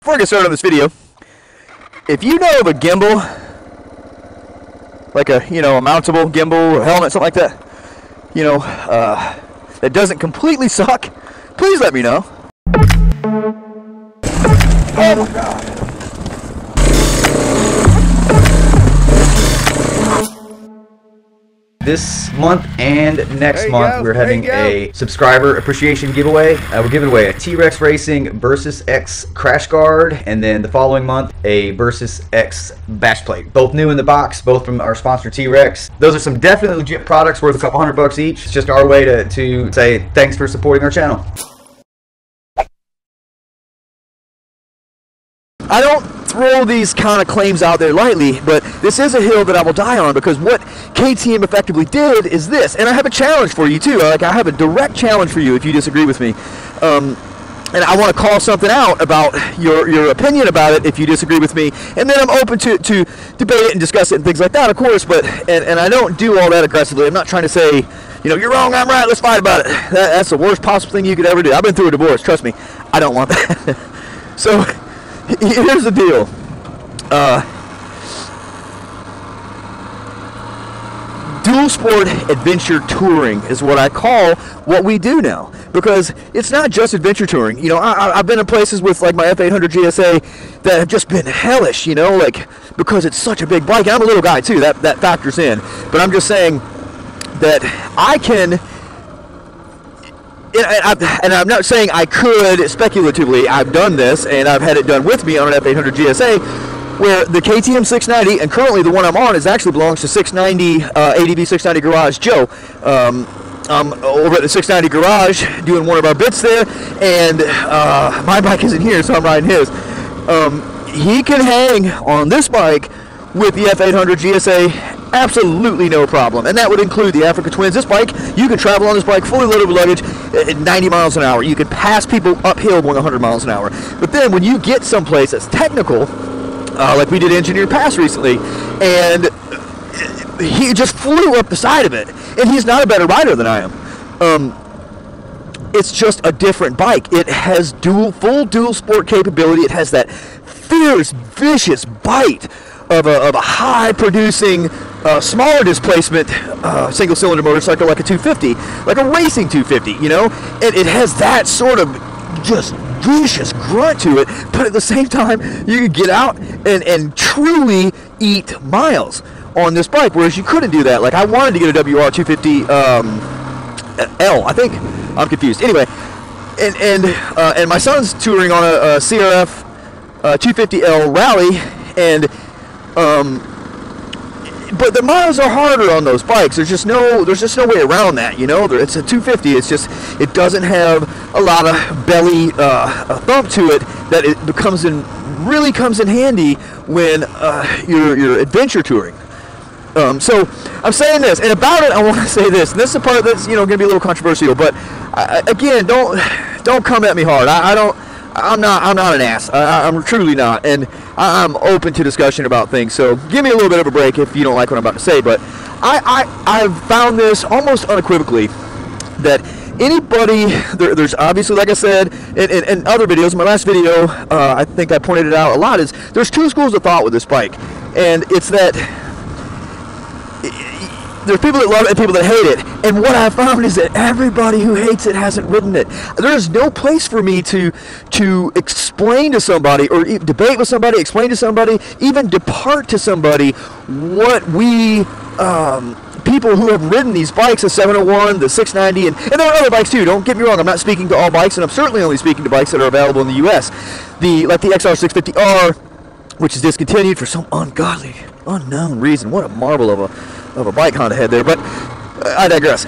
Before I get started on this video, if you know of a gimbal, like a, a mountable gimbal or helmet, something like that, that doesn't completely suck, please let me know. Oh my God. This month and next month, we're having a subscriber appreciation giveaway. We're giving away a T-Rex Racing Versus X crash guard, and then the following month, a Versus X bash plate. Both new in the box, both from our sponsor T-Rex. Those are some definitely legit products worth a couple $100 each. It's just our way to say thanks for supporting our channel. I don't throw these kind of claims out there lightly, but this is a hill that I will die on, because what KTM effectively did is this, and I have a challenge for you too. Like, I have a direct challenge for you if you disagree with me, and I want to call something out about your opinion about it if you disagree with me, and then I'm open to debate it and discuss it and things like that, of course. But and I don't do all that aggressively. I'm not trying to say, you're wrong, I'm right, let's fight about it. That's the worst possible thing you could ever do. I've been through a divorce, trust me. I don't want that. So here's the deal. Dual sport adventure touring is what I call what we do now, because it's not just adventure touring. I've been in places with like my F800 GSA that have just been hellish, like, because it's such a big bike. And I'm a little guy too, that factors in. But I'm just saying that I can, and I'm not saying I could speculatively. I've done this, and I've had it done with me on an F800 GSA, where the KTM 690, and currently the one I'm on, actually belongs to 690 ADV 690 Garage Joe. I'm over at the 690 Garage doing one of our bits there, and my bike isn't here, so I'm riding his. He can hang on this bike with the F800 GSA. Absolutely no problem, and that would include the Africa Twins. This bike, you can travel on this bike fully loaded with luggage at 90 miles an hour. You can pass people uphill going 100 miles an hour. But then when you get someplace that's technical, like we did Engineer Pass recently, and he just flew up the side of it, and he's not a better rider than I am. It's just a different bike. It has full dual sport capability. It has that fierce, vicious bite of a high-producing, smaller displacement single-cylinder motorcycle, like a 250, like a racing 250, and it has that sort of just vicious grunt to it, but at the same time, you can get out and truly eat miles on this bike, whereas you couldn't do that. Like, I wanted to get a WR 250 L, I think. I'm confused. Anyway, and my son's touring on a CRF 250L rally, and but the miles are harder on those bikes. There's just no way around that. It's a 250. It's just, it doesn't have a lot of belly thump to it that it really comes in handy when you're adventure touring. So I'm saying this, and about it, I want to say this. And this is the part that's going to be a little controversial. But again, don't come at me hard. I'm not an ass. I'm truly not, and I'm open to discussion about things. So give me a little bit of a break if you don't like what I'm about to say. But I've found this almost unequivocally that anybody, there's obviously, like I said in other videos, in my last video, I think I pointed it out a lot, is there's two schools of thought with this bike, and it's that there's people that love it and people that hate it. And what I found is that everybody who hates it hasn't ridden it. There's no place for me to explain to somebody, or debate with somebody, explain to somebody, even depart to somebody what we people who have ridden these bikes, the 701, the 690, and there are other bikes too. Don't get me wrong. I'm not speaking to all bikes, and I'm certainly only speaking to bikes that are available in the U.S. Like the XR650R, which is discontinued for some ungodly, unknown reason. What a marvel of a bike Honda had there, but I digress.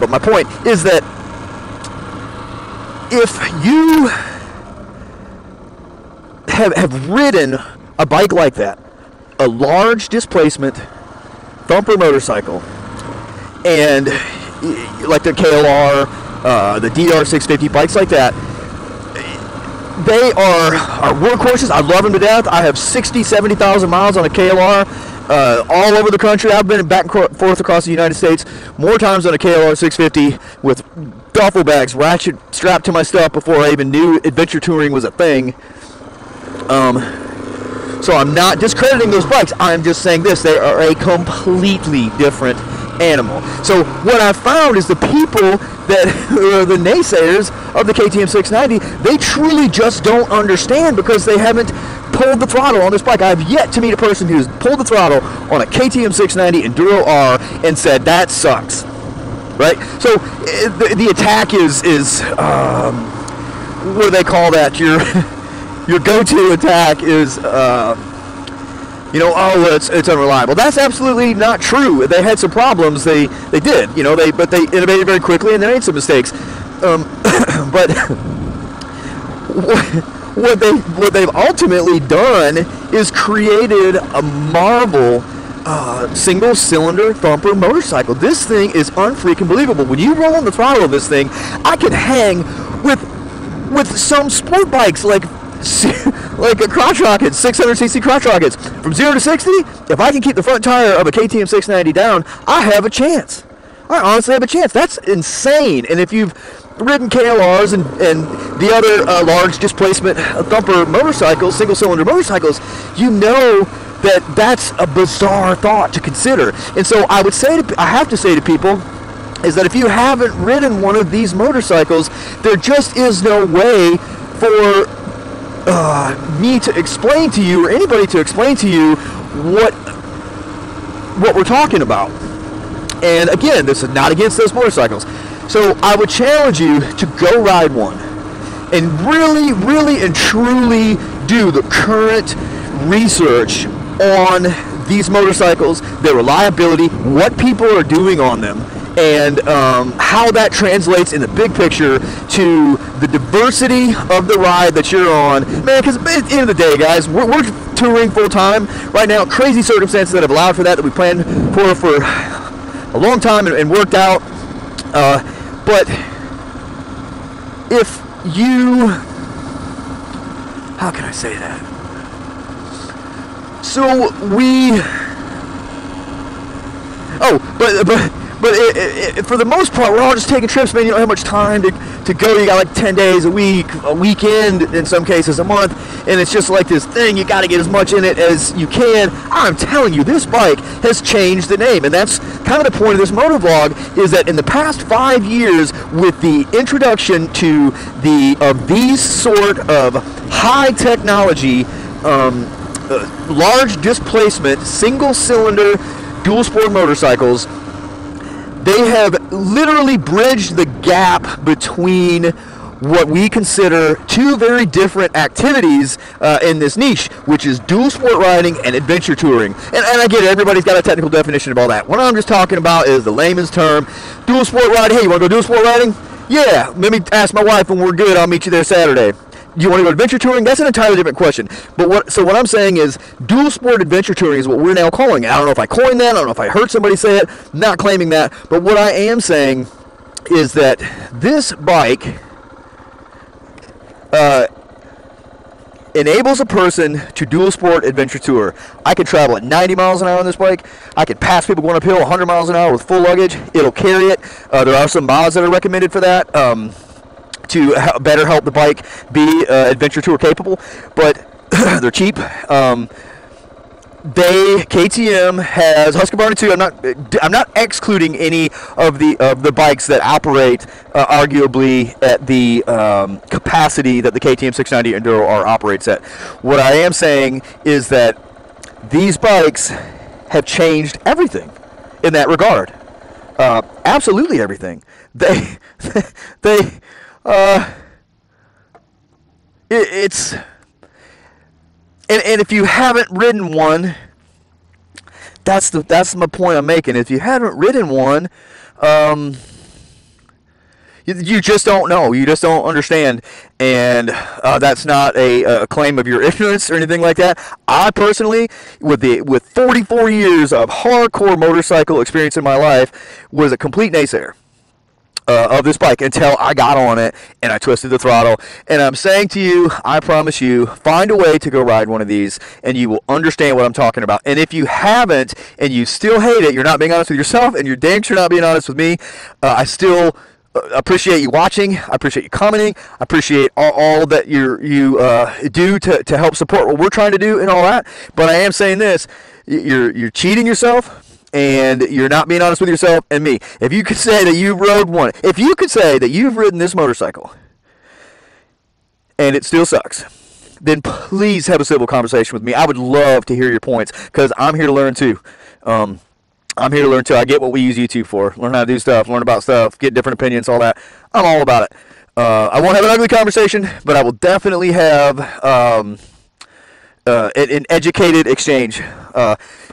My point is that if you have ridden a bike like that, a large displacement thumper motorcycle, and like the KLR, the DR650, bikes like that, they are workhorses. I love them to death. I have 70,000 miles on a KLR all over the country. I've been back and forth across the United States more times on a KLR 650 with duffel bags ratchet strapped to my stuff before I even knew adventure touring was a thing. So I'm not discrediting those bikes. I'm just saying this: they are a completely different animal. So what I found is the people that are the naysayers of the KTM 690, they truly just don't understand because they haven't pulled the throttle on this bike. I've yet to meet a person who's pulled the throttle on a KTM 690 Enduro R and said that sucks. Right? So the attack is what do they call that? Your go-to attack is you know, oh, it's unreliable. That's absolutely not true. They had some problems. They did, you know, but they innovated very quickly and they made some mistakes. But what they've ultimately done is created a marvel single-cylinder thumper motorcycle. This thing is unfreaking believable. When you roll on the throttle of this thing, I can hang with some sport bikes like a crotch rocket, 600cc crotch rockets. From 0 to 60, if I can keep the front tire of a KTM 690 down, I have a chance. I honestly have a chance. That's insane. And if you've ridden KLRs and the other large displacement thumper motorcycles, single-cylinder motorcycles, you know that that's a bizarre thought to consider. And so I have to say to people is that if you haven't ridden one of these motorcycles, there just is no way for me to explain to you, or anybody to explain to you, what we're talking about. And again, this is not against those motorcycles. So I would challenge you to go ride one and really, really and truly do the current research on these motorcycles, their reliability, what people are doing on them, and how that translates in the big picture to the diversity of the ride that you're on. Man, because at the end of the day, guys, we're touring full-time right now. Crazy circumstances that have allowed for that we planned for a long time and worked out. But if you... How can I say that? So we... But for the most part, we're all just taking trips, man. You don't have much time to go. You got like 10 days a week, a weekend, in some cases a month, and it's just like this thing. You got to get as much in it as you can. I'm telling you, this bike has changed the name, and that's kind of the point of this motovlog, is that in the past 5 years, with the introduction to these sort of high technology, large displacement, single-cylinder, dual-sport motorcycles, they have literally bridged the gap between what we consider two very different activities in this niche, which is dual sport riding and adventure touring. And I get it, everybody's got a technical definition of all that. What I'm just talking about is the layman's term. Dual sport riding, hey, you want to go dual sport riding? Yeah, let me ask my wife when we're good, I'll meet you there Saturday. Do you want to go adventure touring? That's an entirely different question. But what I'm saying is dual sport adventure touring is what we're now calling it. I don't know if I coined that. I don't know if I heard somebody say it. Not claiming that. But what I am saying is that this bike enables a person to dual sport adventure tour. I could travel at 90 miles an hour on this bike. I could pass people going uphill 100 miles an hour with full luggage. It'll carry it. There are some mods that are recommended for that. To better help the bike be adventure tour capable, but they're cheap. KTM has Husqvarna 2. I'm not excluding any of the bikes that operate arguably at the capacity that the KTM 690 Enduro R operates at. What I am saying is that these bikes have changed everything in that regard. Absolutely everything. It's and if you haven't ridden one, that's my point I'm making. If you haven't ridden one, you just don't know. You just don't understand, and that's not a claim of your ignorance or anything like that. I personally, with 44 years of hardcore motorcycle experience in my life, was a complete naysayer of this bike until I got on it and I twisted the throttle. And I'm saying to you, I promise you, find a way to go ride one of these and you will understand what I'm talking about. And if you haven't and you still hate it, you're not being honest with yourself, and you're dang sure not being honest with me. I still appreciate you watching. I appreciate you commenting. I appreciate all that you do to help support what we're trying to do and all that. But I am saying this: you're cheating yourself, and you're not being honest with yourself and me. If you could say that you rode one, if you could say that you've ridden this motorcycle and it still sucks, then please have a civil conversation with me. I would love to hear your points, because I'm here to learn too. I'm here to learn too. I get what we use YouTube for. Learn how to do stuff, learn about stuff, get different opinions, all that. I'm all about it. I won't have an ugly conversation, but I will definitely have an educated exchange.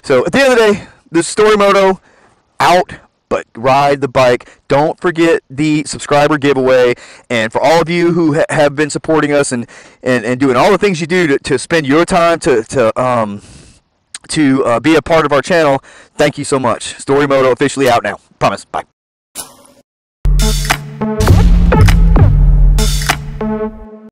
So at the end of the day, this Story Moto out, but ride the bike. Don't forget the subscriber giveaway. And for all of you who have been supporting us and doing all the things you do to spend your time to be a part of our channel, thank you so much. Story Moto officially out now. Promise. Bye.